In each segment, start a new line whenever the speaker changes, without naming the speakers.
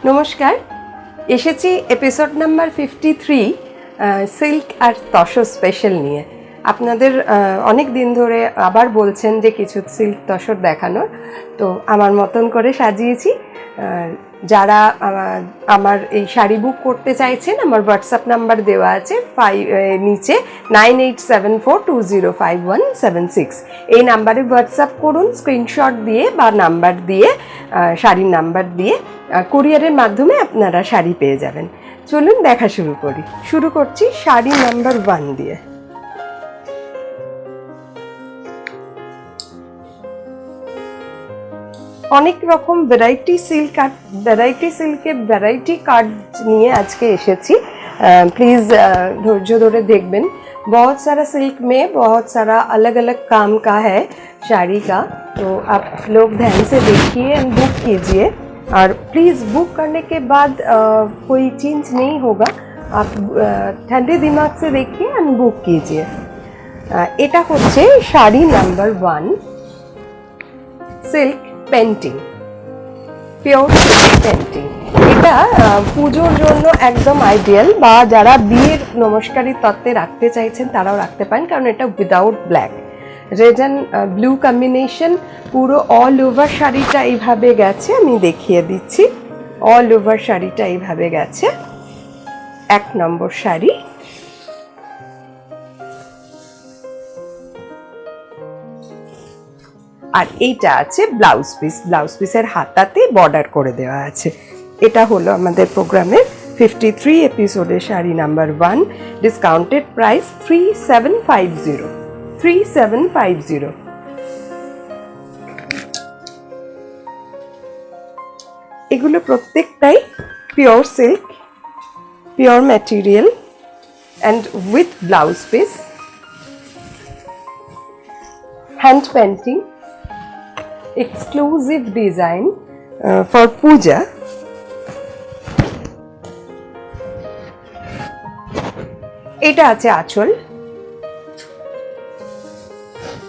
নমস্কার, এসেছি episode number 53 silk আর tussar special নিয়ে। আপনাদের অনেক দিন ধরে আবার বলছেন যে কিছু সিল্ক তসর দেখানোর, তো আমার মতন করে সাজিয়েছি। যারা আমার এই শাড়ি বুক করতে চাইছেন, আমার হোয়াটসঅ্যাপ নাম্বার দেওয়া আছে নিচে 9874205176। এই নাম্বারে হোয়াটসঅ্যাপ করুন, স্ক্রিনশট দিয়ে বা নাম্বার দিয়ে, শাড়ির নাম্বার দিয়ে কুরিয়ারের মাধ্যমে আপনারা শাড়ি পেয়ে যাবেন। চলুন দেখা শুরু করছি শাড়ি নাম্বার 1 দিয়ে। অনেক রকম ভ্যারাইটি সিল্কের ভ্যারাইটি কার্ড নিয়ে আজকে এসেছি। प्लीज़ धैर्य धरे देखबें। बहुत सारा सिल्क में बहुत सारा अलग अलग काम का है शाड़ी का, तो आप लोग ध्यान से देखिए एंड बुक कीजिए। और प्लीज़ बुक करने के बाद कोई चेंज नहीं होगा, आप ठंडे दिमाग से देखिए एंड बुक कीजिए। এটা হচ্ছে sari number 1 silk painting, pure painting. এটা পুজোর জন্য একদম আইডিয়াল, বা যারা বিয়ের নমস্কারী তত্ত্বে রাখতে চাইছেন তারাও রাখতে পারেন, কারণ এটা without black, red and blue combination. পুরো অল ওভার শাড়িটা এইভাবে গেছে, আমি দেখিয়ে দিচ্ছি। অল ওভার শাড়িটা এইভাবে গেছে, 1 নম্বর শাড়ি। আর এইটা আছে ব্লাউজ পিস, ব্লাউজ পিসের হাতাতে বর্ডার করে দেওয়া আছে। এটা হলো আমাদের প্রোগ্রামের 53 এপিসোডের শাড়ি নাম্বার 1। Discounted price 3750। এগুলো প্রত্যেকটাই pure silk, pure material and with blouse piece, hand painting, exclusive design for puja। এটা আছে আঁচল।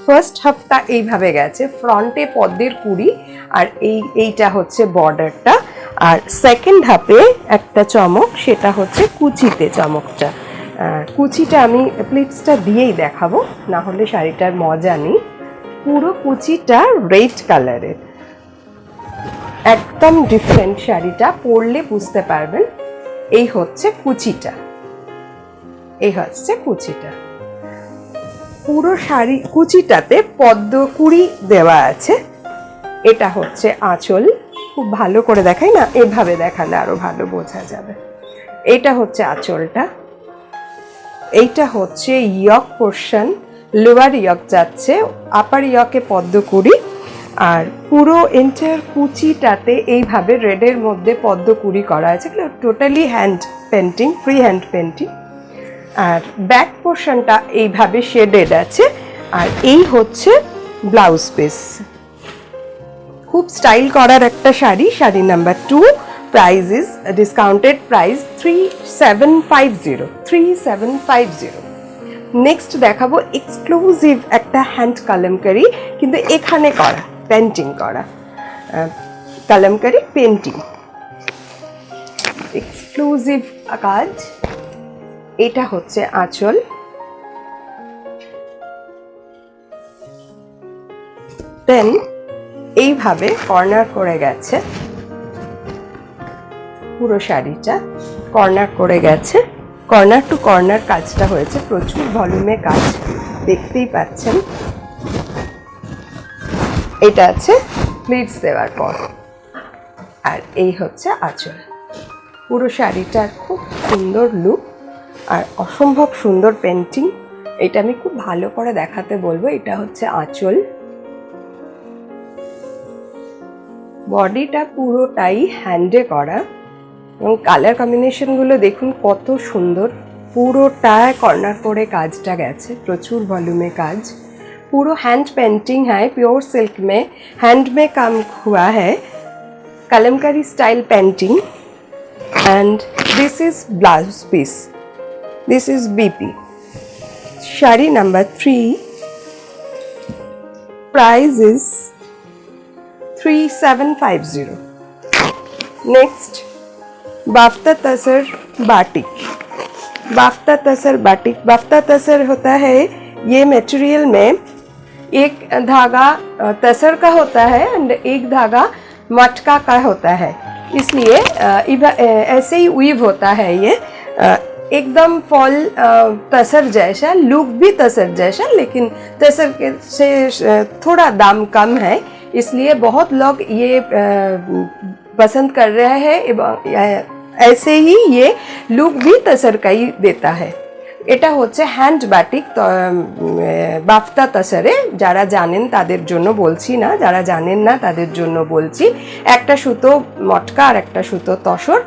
ফার্স্ট হাফটা এইভাবে গেছে, ফ্রন্টে পদ্মের কুড়ি, আর এইটা হচ্ছে বর্ডারটা। আর সেকেন্ড হাফে একটা চমক, সেটা হচ্ছে কুচিতে চমকটা। কুচিটা আমি প্লিটসটা দিয়েই দেখাবো, না হলে শাড়িটার মজা নেই। পুরো কুচিটা রেড কালারের, একদম ডিফারেন্ট। শাড়িটা পরলে বুঝতে পারবেন। এই হচ্ছে কুচিটা, পুরো শাড়ি কুচিটাতে পদ্মকুড়ি দেওয়া আছে। এটা হচ্ছে আঁচল। খুব ভালো করে দেখাই না, এভাবে দেখালে আরো ভালো বোঝা যাবে। এটা হচ্ছে আঁচলটা। এইটা হচ্ছে ইয়ক পোর্শন, লোয়ার ইয়ক যাচ্ছে, আপার ইয়কে পদ্মকুড়ি। আর পুরো এন্টায়ার কুচিটাতে এইভাবে রেডের মধ্যে পদ্মকুড়ি করা আছে। Totally hand painting, free hand painting. আর ব্যাক পোর্শনটা এইভাবে শেডেড আছে। আর এই হচ্ছে ব্লাউজ পিস। খুব স্টাইল করার একটা sari, sari number 2। Price is discounted price 3750। Next দেখাবো এক্সক্লুসিভ একটা হ্যান্ড কলমকারি, কিন্তু এখানে করা, পেন্টিং করা কলমকারি পেন্টিং, এক্সক্লুসিভ কাজ। এটা হচ্ছে আঁচল। দেন এইভাবে কর্নার করে গেছে, পুরো শাড়িটা কর্নার করে গেছে। কর্নার টু কর্নার কাজটা হয়েছে, প্রচুর ভলিউমে কাজ, দেখতেই পাচ্ছেন। এটা আছে প্লিটস দেওয়ার পর। আর এই হচ্ছে আঁচল। পুরো শাড়িটার খুব সুন্দর লুক আর অসম্ভব সুন্দর পেন্টিং। এটা আমি খুব ভালো করে দেখাতে বলবো। এটা হচ্ছে আঁচল। বডিটা পুরোটাই হ্যান্ডে করা, এবং কালার কম্বিনেশনগুলো দেখুন কত সুন্দর। পুরোটা কর্নার করে কাজটা গেছে, প্রচুর ভলিউমে কাজ। पूरा हैंड पेंटिंग है, प्योर सिल्क में हैंड में काम हुआ है, kalamkari style painting. And this is blouse piece, this is BP. Sari number 3, price is 3750। Next बाफ्ता तसर बाटिक। बाफ्ता तसर बाटिक, बाफ्ता तसर होता है, ये मटेरियल में एक धागा तसर का होता है एंड एक धागा मटका का होता है, इसलिए ऐसे ही वीव होता है ये, एकदम फॉल तसर जैसा, लुक भी तसर जैसा, लेकिन तसर के से थोड़ा दाम कम है, इसलिए बहुत लोग ये पसंद कर रहे हैं। ऐसे ही ये लुक भी तसर का ही देता है। এটা হচ্ছে হ্যান্ড বাটিক, বাফতা তসরে। যারা জানেন তাদের জন্য বলছি না, যারা জানেন না তাদের জন্য বলছি। একটা সুতো মটকা আর একটা সুতো তসর,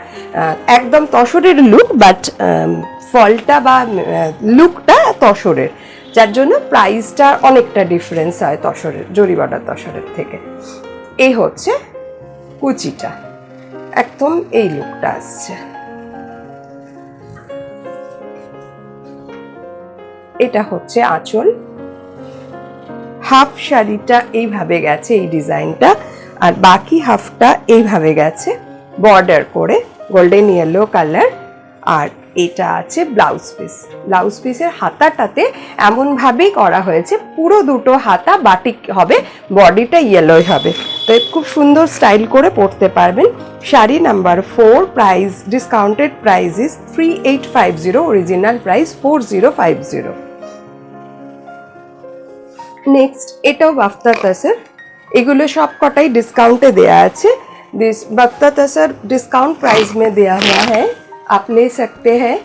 একদম তসরের লুক, বাট ফলটা বা লুকটা তসরের, যার জন্য প্রাইসটা অনেকটা ডিফারেন্স হয় তসরের, জরিবাটা তসরের থেকে। এই হচ্ছে কুচিটা, একদম এই লুকটা আসছে। এটা হচ্ছে আঁচল। হাফ শাড়িটা এইভাবে গেছে, এই ডিজাইনটা, আর বাকি হাফটা এইভাবে গেছে বর্ডার করে গোল্ডেন ইয়েলো কালার। আর এটা আছে ব্লাউজ পিস। ব্লাউজ পিসের হাতাটাতে এমনভাবেই করা হয়েছে, পুরো দুটো হাতা বাটিক হবে, বডিটা ইয়েলোই হবে, তো খুব সুন্দর স্টাইল করে পরতে পারবেন। Sari number 4, price discounted price is 3850, original price 4050। Next এটাও বাফতা তসর, এগুলো সব কটাই ডিসকাউন্টে দেয়া আছে। This Bafta tussar discount price में दिया हुआ है, आप ले सकते हैं।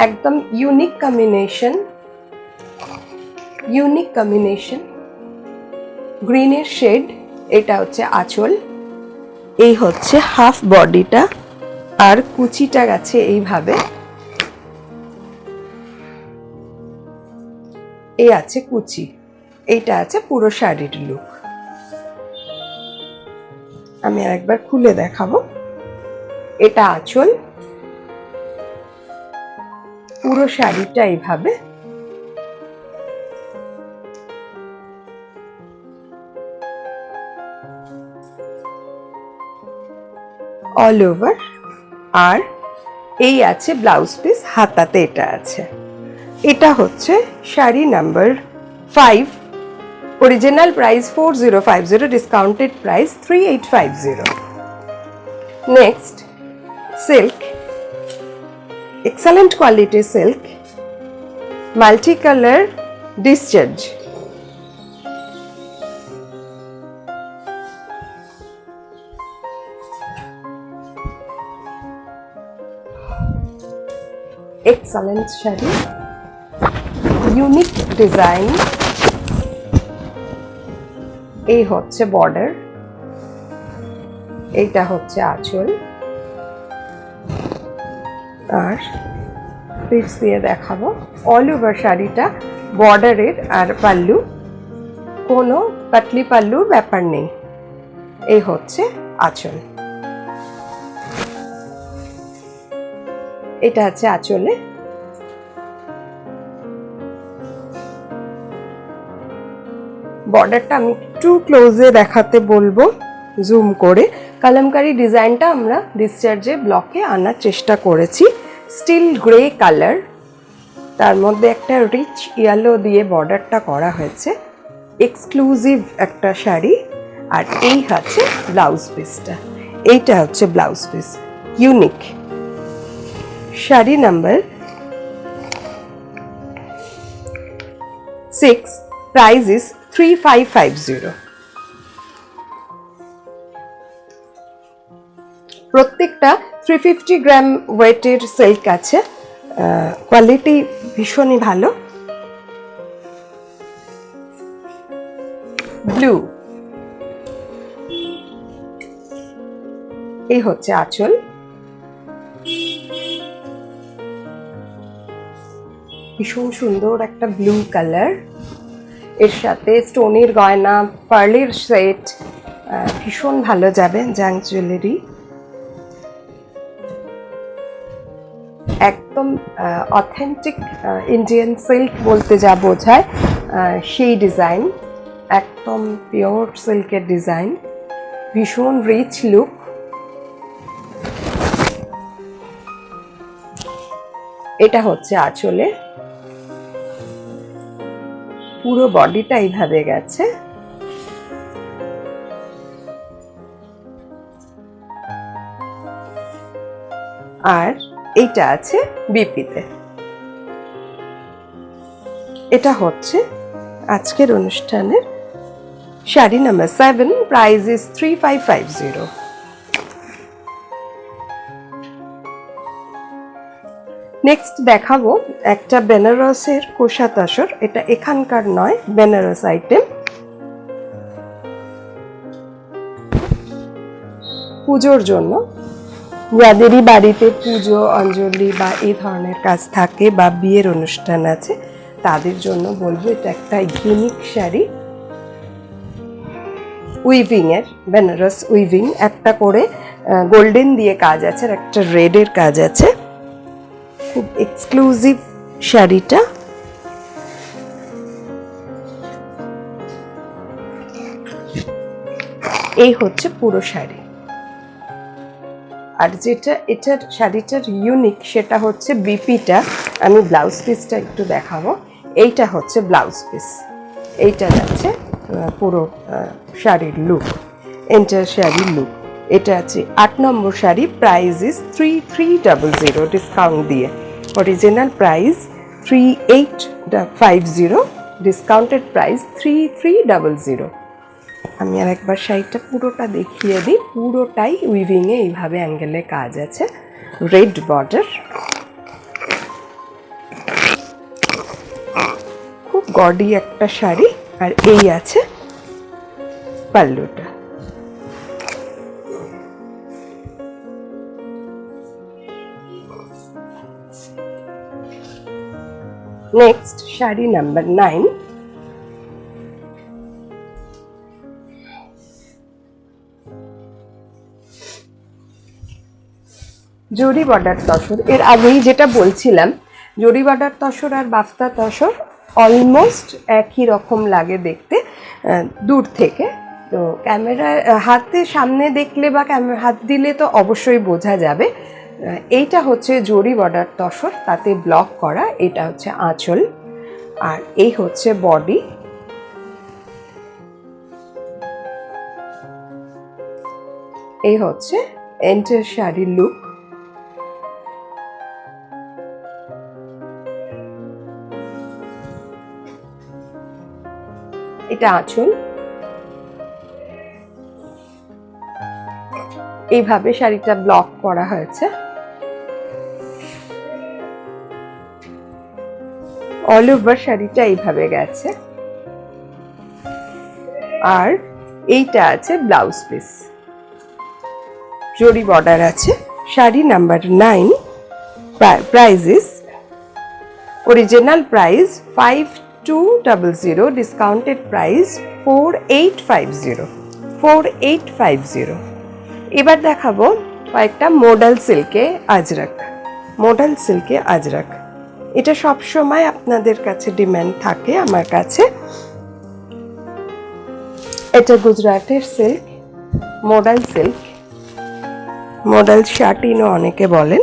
एकदम यूनिक कॉम्बिनेशन, গ্রিনের শেড। এটা হচ্ছে আঁচল, এই হচ্ছে হাফ বডিটা, আর কুচিটা গেছে এইভাবে, এই আছে কুচি, এইটা আছে পুরো শাড়ির লুক। আমি আরেকবার খুলে দেখাবো। এটা আঁচল, পুরো শাড়িটা এইভাবে, অল ওভার, আর এই আছে ব্লাউজ পিস, হাতাতে এটা আছে। এটা হচ্ছে sari number 5, original price 4050, discounted price 3850। Next silk, excellent quality silk, multi colour discharge. Excellent sari, unique design. এই হচ্ছে বর্ডার, এইটা হচ্ছে আঁচল, আর পিস দিয়ে দেখাবো। অল ওভার শাড়িটা বর্ডারের, আর পাল্লু কোনো পাতলি পাল্লুর ব্যাপার নেই। এই হচ্ছে আঁচল, এটা আছে আঁচলে। বর্ডারটা আমি একটু ক্লোজে দেখাতে বলবো, জুম করে। কালামকারী ডিজাইনটা আমরা ডিসচার্জে ব্লকে আনার চেষ্টা করেছি। স্টিল গ্রে কালার, তার মধ্যে একটা রিচ ইয়েলো দিয়ে বর্ডারটা করা হয়েছে, এক্সক্লুসিভ একটা শাড়ি। আর এই হচ্ছে ব্লাউজ পিসটা, এইটা হচ্ছে blouse piece, unique. Sari number 6, price is 3550। প্রত্যেকটা 350 গ্রাম ওয়েটের সিল্ক আছে, কোয়ালিটি ভীষণই ভালো। ব্লু, এই হচ্ছে আঁচল, ভীষণ সুন্দর একটা ব্লু কালার, এর সাথে স্টোনের গয়না, পার্লের সেট, ভীষণ ভালো যাবে, জাং জুয়েলারি। একদম অথেন্টিক ইন্ডিয়ান সিল্ক বলতে যা বোঝায় সেই ডিজাইন, একদম পিওর সিল্কের ডিজাইন। ভীষণ রিচ লুক। এটা হচ্ছে আঁচলে, পুরো বডিটা এইভাবে গেছে। আর এইটা আছে বিপিতে। এটা হচ্ছে আজকের অনুষ্ঠানের sari number 7, price is 3550। Next দেখাবো একটা বেনারসের কোষা তসর। এটা এখানকার নয়, বেনারস আইটেম। পুজোর জন্য, যাদেরই বাড়িতে পুজো অঞ্জলি বা এই ধরনের কাজ থাকে বা বিয়ের অনুষ্ঠান আছে, তাদের জন্য বলবো এটা একটা ইউনিক শাড়ি। উইভিং এর, বেনারস উইভিং, একটা করে গোল্ডেন দিয়ে কাজ আছে আর একটা রেডের কাজ আছে। খুব এক্সক্লুসিভ শাড়িটা। এই হচ্ছে পুরো শাড়ি। আর যেটা এটার শাড়িটার ইউনিক সেটা হচ্ছে বিপিটা। আমি ব্লাউজ পিসটা একটু দেখাবো। এইটা হচ্ছে ব্লাউজ পিস, এইটা যাচ্ছে পুরো শাড়ির লুক, এন্টার শাড়ির লুক। এটা আছে 8 নম্বর শাড়ি, প্রাইস ইজ 3300 ডিসকাউন্ট দিয়ে। Original price 3850, discounted price 3300। আমি আর একবার শাড়িটা পুরোটা দেখিয়ে দিই। পুরোটাই উইভিংয়ে এইভাবে অ্যাঙ্গেলে কাজ আছে, রেড বর্ডার। খুব গডি একটা শাড়ি। আর এই আছে পাল্লুটা। Next sari number 9। জরি বর্ডার তসর। এর আগেই যেটা বলছিলাম, জরি বর্ডার তসর আর বাফতা তসর অলমোস্ট একই রকম লাগে দেখতে দূর থেকে। তো ক্যামেরার হাতে সামনে দেখলে বা হাত দিলে তো অবশ্যই বোঝা যাবে। এইটা হচ্ছে জরি বর্ডার তসর, তাতে ব্লক করা। এটা হচ্ছে আঁচল, আর এই হচ্ছে বডি। এই হচ্ছে এন্টার শাড়ির লুক। এটা আঁচল। এইভাবে শাড়িটা ব্লক করা হয়েছে। অল ওভার শাড়িটা এইভাবে গেছে। আর এইটা আছে ব্লাউজ পিস, জরি বর্ডার আছে। Sari number 9, price is, original price 5200, discounted price 4850। এবার দেখাবো কয়েকটা মডেল সিল্কে আজরাক। মডেল সিল্কে আজরাক এটা সব সময় আপনাদের কাছে ডিমান্ড থাকে, আমার কাছে। এটা গুজরাটের সিল্ক, মডেল সিল্ক, মডেল শাটিনও অনেকে বলেন।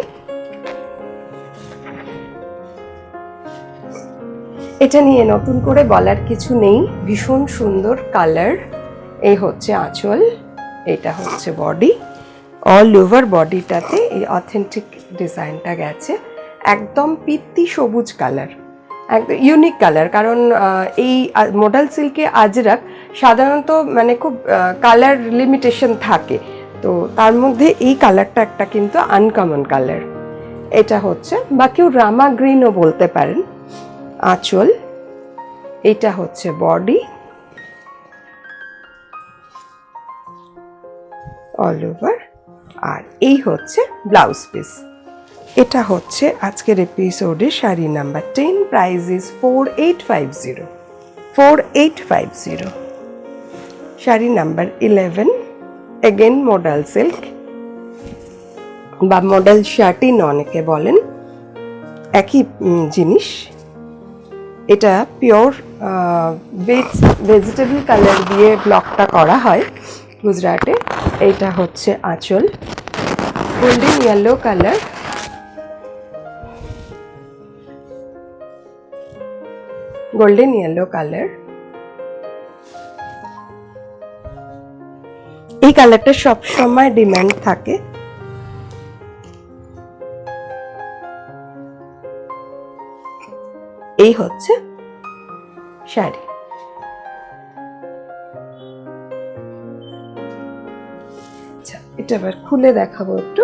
এটা নিয়ে নতুন করে বলার কিছু নেই, ভীষণ সুন্দর কালার। এই হচ্ছে আঁচল, এটা হচ্ছে বডি। অল ওভার বডিটাতে এই অথেন্টিক ডিজাইনটা গেছে। একদম পিত্তি সবুজ কালার, একদম ইউনিক কালার। কারণ এই মডেল সিল্কে আজরাক সাধারণত মানে খুব কালার লিমিটেশন থাকে, তো তার মধ্যে এই কালারটা একটা কিন্তু আনকমন কালার। এটা হচ্ছে, বা কেউ রামা গ্রিনও বলতে পারেন, আঁচল। এটা হচ্ছে বডি, অল ওভার। আর এই হচ্ছে ব্লাউজ পিস। এটা হচ্ছে আজকের এপিসোডে sari number 10, price is 4850। Sari number 11, again model silk বা মডেল শাটিন অনেকে বলেন, একই জিনিস। এটা পিওর ভেজিটেবল কালার দিয়ে ব্লকটা করা হয় গুজরাটে। এইটা হচ্ছে আঁচল, golden yellow colour. Golden yellow colour, এই কালারটা সব সময় ডিমান্ড থাকে। এই হচ্ছে শাড়ি। আচ্ছা, এটা এবার খুলে দেখাবো একটু।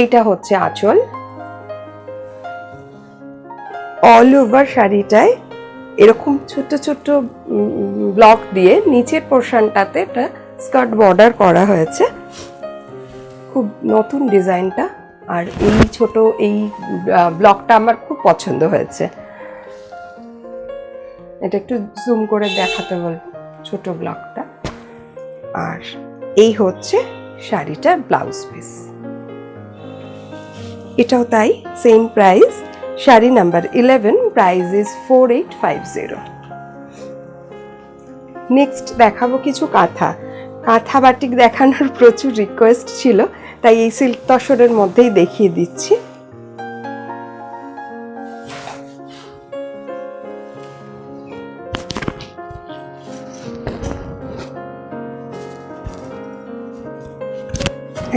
এইটা হচ্ছে আঁচল, অল ওভার শাড়িটায় এরকম ছোট ছোট ব্লক দিয়ে নিচের পোর্শনটাতে একটা স্কার্ট বর্ডার করা হয়েছে। খুব নতুন ডিজাইনটা, আর এই ছোট এই ব্লকটা আমার খুব পছন্দ হয়েছে। এটা একটু জুম করে দেখাতে বলবো, ছোট ব্লকটা। আর এই হচ্ছে শাড়িটার ব্লাউজ পিস, এটাও তাই, same price. Sari number 11, price is 4850। Next দেখাবো কিছু কাঁথা। কাঁথা বাটিক দেখানোর প্রচুর রিকোয়েস্ট ছিল, তাই এই সিল্ক তসরের মধ্যেই দেখিয়ে দিচ্ছি।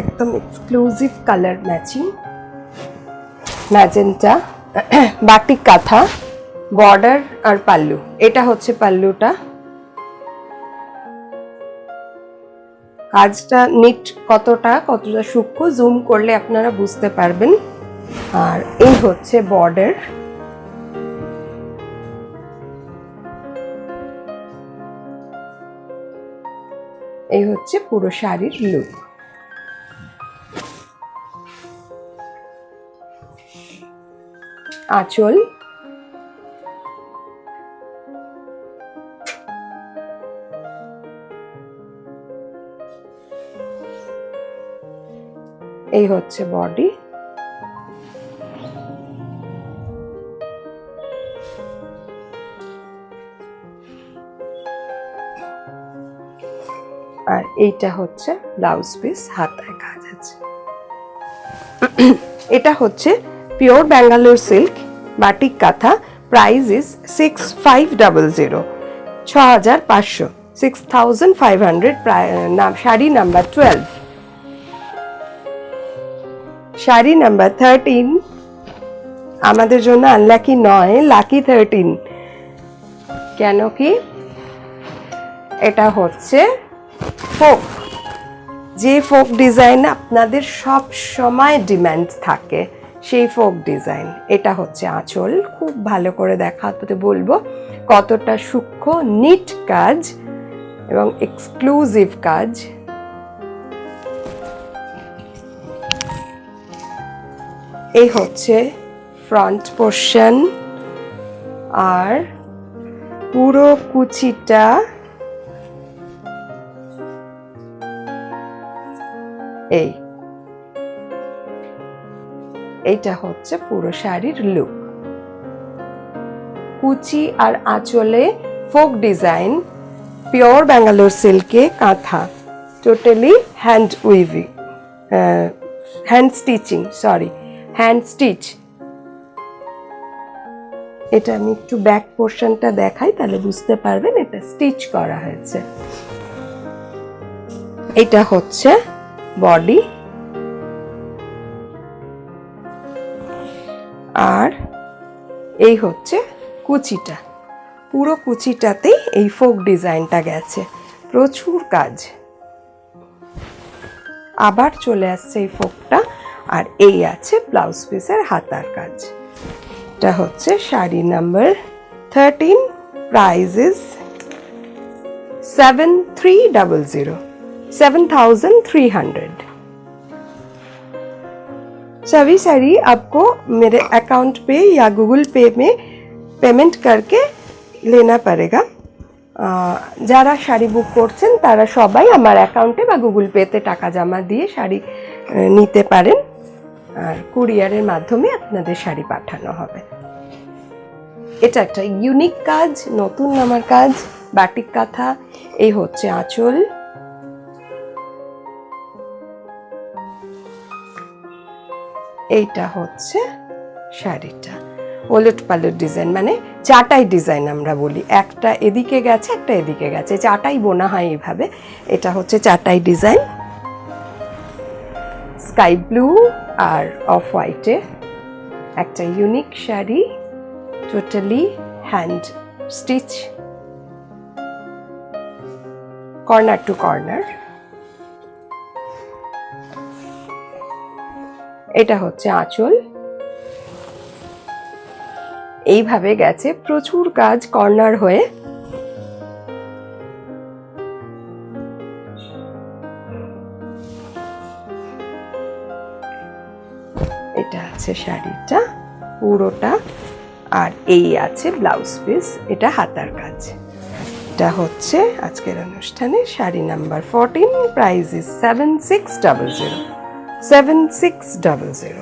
একদম exclusive colour matching, magenta, batik কাঁথা, বর্ডার আর পাল্লু। এটা হচ্ছে পাল্লুটা। কাজটা নিট কতটা সূক্ষ্ম জুম করলে আপনারা বুঝতে পারবেন। আর এই হচ্ছে বর্ডার। এই হচ্ছে পুরো শাড়ির লুক। আঁচল, এই হচ্ছে বডি, আর এইটা হচ্ছে ব্লাউজ পিস, হাতায় কাজ আছে। এটা হচ্ছে পিওর ব্যাঙ্গালোর সিল্ক বাটিক কাঁথা, price is 6500, 6500, 6500। Sari number 12। Sari number 13 আমাদের জন্য আনলাকি নয়, লাকি 13। কেন কি, এটা হচ্ছে ফোক, যে ফোক ডিজাইন আপনাদের সব সময় ডিমান্ড থাকে, সেই ফোক ডিজাইন। এটা হচ্ছে আঁচল, খুব ভালো করে দেখাতে বলবো কতটা সূক্ষ্ম নিট কাজ এবং এক্সক্লুসিভ কাজ। এই হচ্ছে ফ্রন্ট পোর্শন, আর পুরো কুচিটা এইটা হচ্ছে পুরো শাড়ির লুক। কুচি আর আঁচলে ফোক ডিজাইন, পিওর ব্যাঙ্গালোর সিল্কে কাঁথা, totally hand weaving, hand stitching, hand stitch. এটা আমি একটু ব্যাক পোর্শনটা দেখাই, তাহলে বুঝতে পারবেন এটা স্টিচ করা হয়েছে। এটা হচ্ছে বডি, আর এই হচ্ছে কুচিটা। পুরো কুচিটাতেই এই ফোক ডিজাইনটা গেছে, প্রচুর কাজ। আবার চলে আসছে এই ফোকটা, আর এই আছে ব্লাউজ পিসের হাতার কাজ। এটা হচ্ছে শাড়ি নাম্বার 13, প্রাইস ইজ 7300, 7300। सभी साड़ी आपको मेरे अकाउंट पे या गूगल पे में पेमेंट करके लेना पड़ेगा। যারা শাড়ি বুক করছেন তারা সবাই আমার অ্যাকাউন্টে বা গুগল পেতে টাকা জমা দিয়ে শাড়ি নিতে পারেন, আর কুরিয়ারের মাধ্যমে আপনাদের শাড়ি পাঠানো হবে। এটা একটা ইউনিক কাজ, নতুন আমার কাজ। বাটিক কাঁথা। এই হচ্ছে আঁচল, এইটা হচ্ছে শাড়িটা। ওলট পালট ডিজাইন মানে চাটাই ডিজাইন আমরা বলি, একটা এদিকে গেছে একটা এদিকে গেছে, চাটাই বোনা হয় এইভাবে। এটা হচ্ছে চাটাই ডিজাইন, স্কাই ব্লু আর অফ হোয়াইটে একটা unique sari, totally hand stitch, corner to corner. এটা হচ্ছে আঁচল, এইভাবে গেছে, প্রচুর কাজ কর্নার হয়ে। এটা আছে শাড়িটা পুরোটা, আর এই আছে ব্লাউজ পিস, এটা হাতার কাজ। এটা হচ্ছে আজকের অনুষ্ঠানের sari number 14, price is 7600, 7600।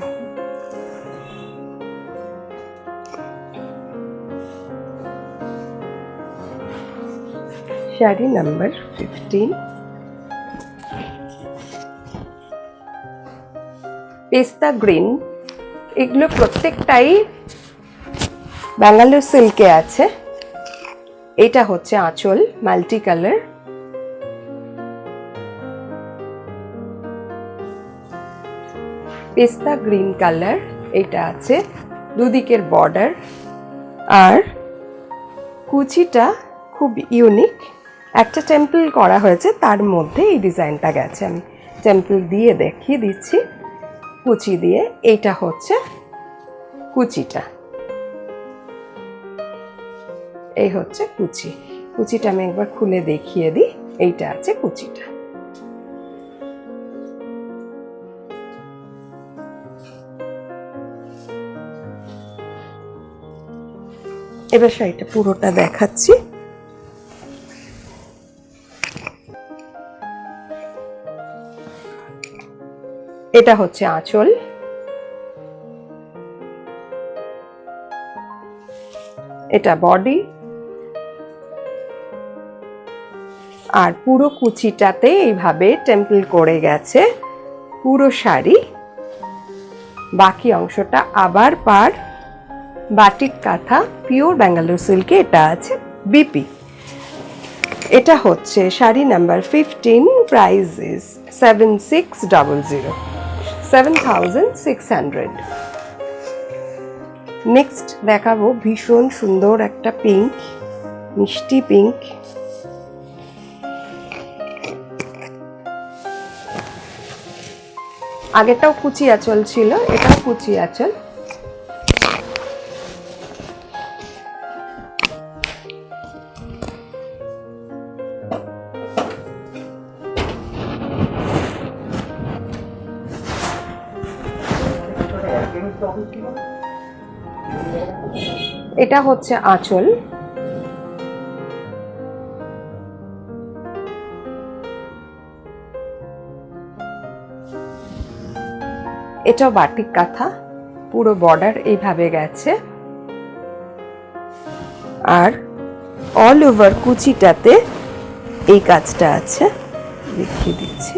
Sari number 15, পেস্তা গ্রিন। এগুলো প্রত্যেকটাই ব্যাঙ্গালোর সিল্কে আছে। এটা হচ্ছে আঁচল, মাল্টি কালার। পেস্তা গ্রিন কালার, এটা আছে দুদিকের বর্ডার, আর কুচিটা খুব ইউনিক, একটা টেম্পল করা হয়েছে, তার মধ্যে এই ডিজাইনটা গেছে। আমি টেম্পল দিয়ে দেখিয়ে দিচ্ছি কুচি দিয়ে। এইটা হচ্ছে কুচিটা, এই হচ্ছে কুচি। কুচিটা আমি একবার খুলে দেখিয়ে দিই, এইটা আছে কুচিটা। এবার শাড়িটা পুরোটা দেখাচ্ছি। এটা হচ্ছে আঁচল, এটা বডি, আর পুরো কুচিটাতে এইভাবে টেম্পল করে গেছে পুরো শাড়ি। বাকি অংশটা আবার পার বাটিক কাঁথা, পিওর ব্যাঙ্গালোর সিল্কে। এটা আছে বিপি। এটা হচ্ছে sari number 15, price is 7600, 7600। Next দেখাবো ভীষণ সুন্দর একটা পিঙ্ক, মিষ্টি পিঙ্ক। আগেরটাও কুচি আঁচল ছিল, এটাও কুচি আঁচল। এটা হচ্ছে আঁচল, এটাও বাটিক কাঁথা, পুরো বর্ডার এইভাবে গেছে, আর অল ওভার কুচিটাতে এই কাজটা আছে, দেখিয়ে দিচ্ছি।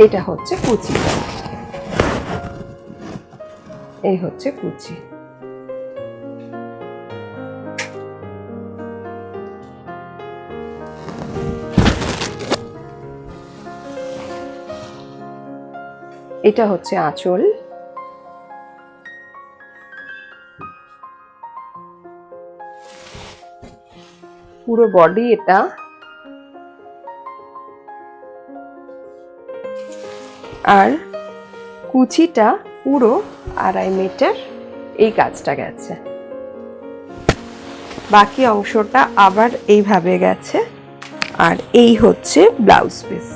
এটা হচ্ছে কুচি, এই হচ্ছে কুচি। এটা হচ্ছে আঁচল, পুরো বডি এটা, আর কুচিটা পুরো 2.5 মিটার এই কাজটা গেছে। বাকি অংশটা আবার এইভাবে গেছে, আর এই হচ্ছে ব্লাউজ পিস।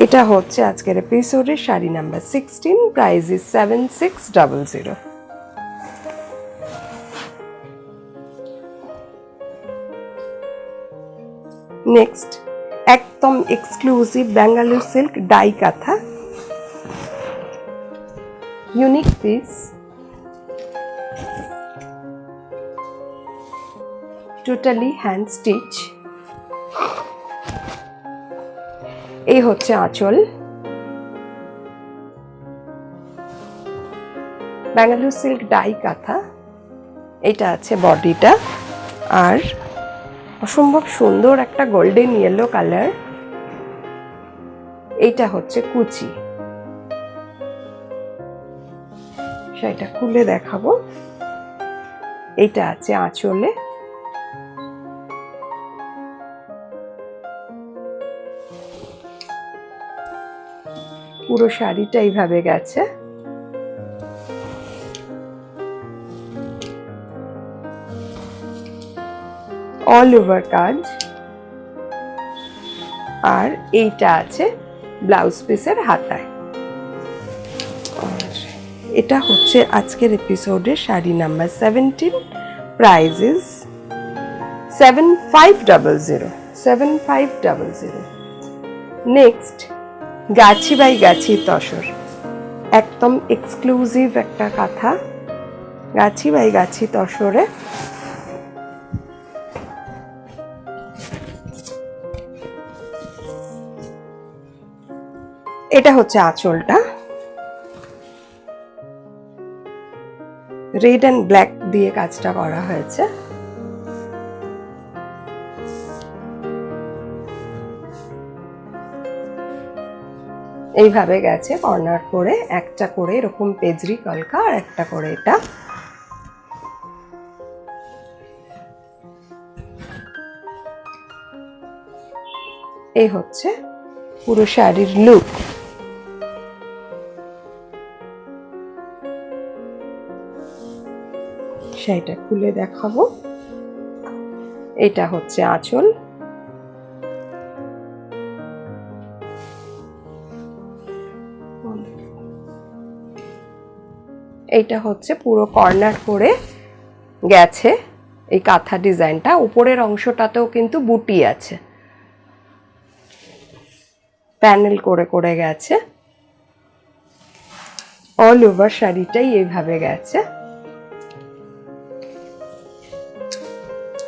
এটা হচ্ছে আজকের এপিসোডের sari number 16, price is 7600। Next একদম exclusive Bangalore silk dye kantha. Unique piece, totally hand stitch. এই হচ্ছে আঁচল, ব্যাঙ্গালোর সিল্ক ডাই কাঁথা। এটা আছে বডিটা, আর অসম্ভব সুন্দর একটা গোল্ডেন ইয়েলো কালার। এইটা হচ্ছে কুচি, সেটা খুলে দেখাবো। এইটা আছে আঁচলে, পুরো শাড়িটা এইভাবে গেছে। অল ওভার কাজ। আর এইটা আছে ব্লাউজ পিসের হাতায়। এটা হচ্ছে আজকের এপিসোডের sari number 17। Price is 7500। 7500। Next, গাছি বাই গাছি তসর, একদম এক্সক্লুসিভ একটা কাঁথা। গাছি বাই গাছি তসরে এটা হচ্ছে আঁচলটা, রেড অ্যান্ড ব্ল্যাক দিয়ে কাজটা করা হয়েছে। এইভাবে গেছে কর্নার করে, একটা করে এরকম পেজরি কলকা, আর একটা করে এটা। এই হচ্ছে পুরো শাড়ির লুক। শাড়িটা খুলে দেখাবো। এটা হচ্ছে আঁচল, এইটা হচ্ছে পুরো কর্নার করে গেছে এই কাঁথা ডিজাইনটা। উপরের অংশটাতেও কিন্তু বুটি আছে, প্যানেল করে করে গেছে। অল ওভার শাড়িটাই এইভাবে গেছে,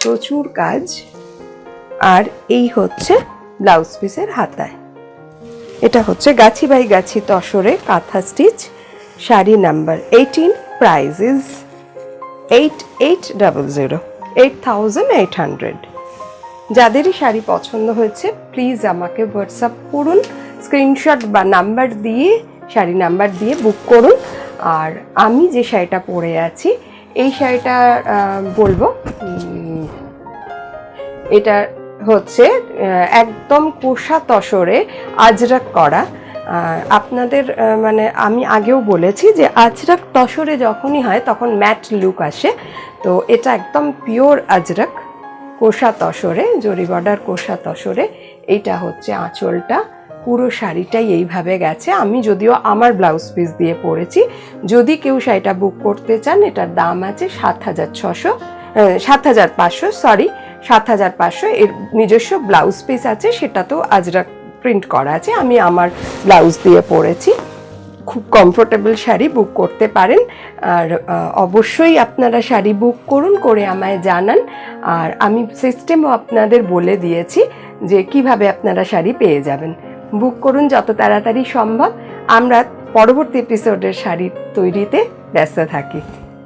প্রচুর কাজ। আর এই হচ্ছে ব্লাউজ পিসের হাতায়। এটা হচ্ছে গাছি বাই গাছি তসরে kantha stitch, sari number 18। Price is 8800, 8800। যাদেরই শাড়ি পছন্দ হয়েছে প্লিজ আমাকে হোয়াটসঅ্যাপ করুন, স্ক্রিনশট বা নাম্বার দিয়ে, শাড়ি নাম্বার দিয়ে বুক করুন। আর আমি যে শাড়িটা পরে আছি, এই শাড়িটা বলবো, এটা হচ্ছে একদম কোষা তসরে আজরাক করা। আপনাদের মানে আমি আগেও বলেছি যে আজরাক তসরে যখনই হয় তখন ম্যাট লুক আসে। তো এটা একদম পিওর আজরাক কোষা তসরে, জরি বর্ডার কোষা তসরে। এইটা হচ্ছে আঁচলটা, পুরো শাড়িটাই এইভাবে গেছে। আমি যদিও আমার ব্লাউজ পিস দিয়ে পরেছি। যদি কেউ শাড়িটা বুক করতে চান, এটার দাম আছে 7500, সরি 7500। এর নিজস্ব ব্লাউজ পিস আছে, সেটা তো আজরাক প্রিন্ট করা আছে। আমি আমার ব্লাউজ দিয়ে পরেছি। খুব কমফোর্টেবল শাড়ি, বুক করতে পারেন। আর অবশ্যই আপনারা শাড়ি বুক করুন, করে আমায় জানান। আর আমি সিস্টেমও আপনাদের বলে দিয়েছি যে কিভাবে আপনারা শাড়ি পেয়ে যাবেন। বুক করুন যত তাড়াতাড়ি সম্ভব। আমরা পরবর্তী এপিসোডের শাড়ি তৈরিতে ব্যস্ত থাকি।